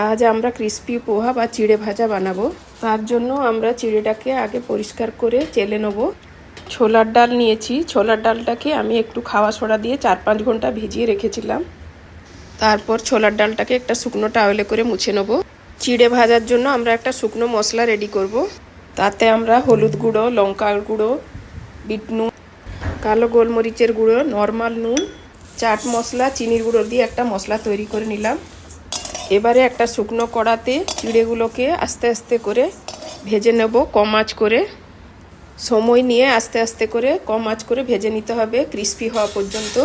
আজ আমরা ক্রিস্পি পোহা বা চিড়ে ভাজা বানাবো। তার জন্য আমরা চিড়েটাকে আগে পরিষ্কার করে চেলে নেব। ছোলার ডাল নিয়েছি। ছোলার ডালটাকে আমি একটু খাওয়া সোডা দিয়ে 4-5 ঘন্টা ভিজিয়ে রেখেছিলাম। তারপর ছোলার ডালটাকে একটা শুকনো টাওয়েলে করে মুছে নেব। চিড়ে ভাজার জন্য আমরা একটা শুকনো মশলা রেডি করব। তাতে আমরা হলুদ গুঁড়ো, লঙ্কার গুঁড়ো, বিট নুন, কালো গোলমরিচের গুঁড়ো, নর্মাল নুন, চাট মশলা, চিনির গুঁড়ো দিয়ে একটা মশলা তৈরি করে নিলাম। এবারে একটা শুকনো কড়াতে চিড়েগুলোকে আস্তে আস্তে করে ভেজে নেব, কম আঁচ করে। সময় নিয়ে আস্তে আস্তে করে কম আঁচ করে ভেজে নিতে হবে ক্রিস্পি হওয়া পর্যন্ত।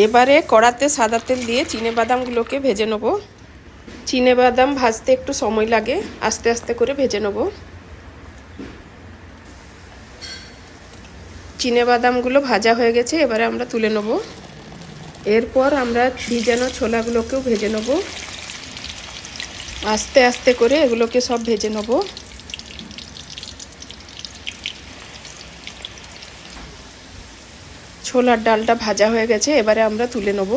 এবারে কড়াতে সাদা তেল দিয়ে চিনেবাদামগুলোকে ভেজে নেব। চিনেবাদাম ভাজতে একটু সময় লাগে, আস্তে আস্তে করে ভেজে নেব। চিনেবাদামগুলো ভাজা হয়ে গেছে, এবারে আমরা তুলে নেব। এরপর আমরা ভিজানো ছোলাগুলোকেও ভেজে নেব। আস্তে আস্তে করে এগুলোকে সব ভেজে নেব। ছোলার ডালটা ভাজা হয়ে গেছে, এবারে আমরা তুলে নেব।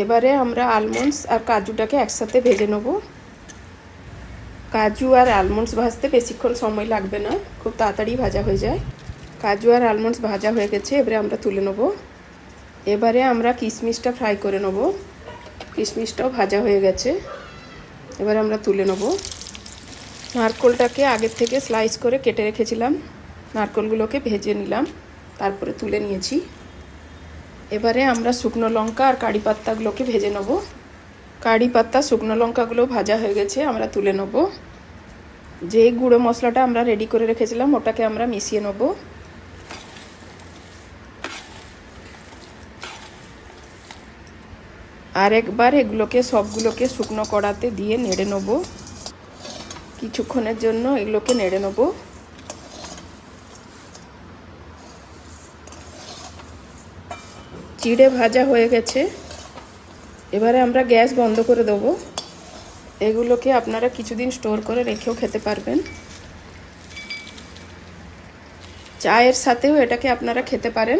এবারে আমরা আলমন্ডস আর কাজুটাকে একসাথে ভেজে নেব। কাজু আর আলমন্ডস ভাজতে বেশিক্ষণ সময় লাগবে না, খুব তাড়াতাড়ি ভাজা হয়ে যায়। কাজু আর আলমন্ডস ভাজা হয়ে গেছে, এবারে আমরা তুলে নেব। এবারে আমরা কিশমিশটা ফ্রাই করে নেব। কিশমিশটাও ভাজা হয়ে গেছে, এবারে আমরা তুলে নেব। নারকেলটাকে আগের থেকে স্লাইস করে কেটে রেখেছিলাম, নারকেলগুলোকে ভেজে নিলাম, তারপরে তুলে নিয়েছি। এবারে আমরা শুকনো লঙ্কা আর কারি পাত্তাগুলোকে ভেজে নেব। কারি পাত্তা, শুকনো লঙ্কাগুলো ভাজা হয়ে গেছে, আমরা তুলে নেব। যে গুঁড়ো মশলাটা আমরা রেডি করে রেখেছিলাম ওটাকে আমরা মিশিয়ে নেব। আর একবার এগুলোকে সবগুলোকে শুকনো কড়াতে দিয়ে নেড়ে নেব। কিছুক্ষণের জন্য এগুলোকে নেড়ে নেব। চিড়ে ভাজা হয়ে গেছে, এবারে আমরা গ্যাস বন্ধ করে দেবো। এগুলোকে আপনারা কিছুদিন স্টোর করে রেখেও খেতে পারবেন। চায়ের সাথেও এটাকে আপনারা খেতে পারেন।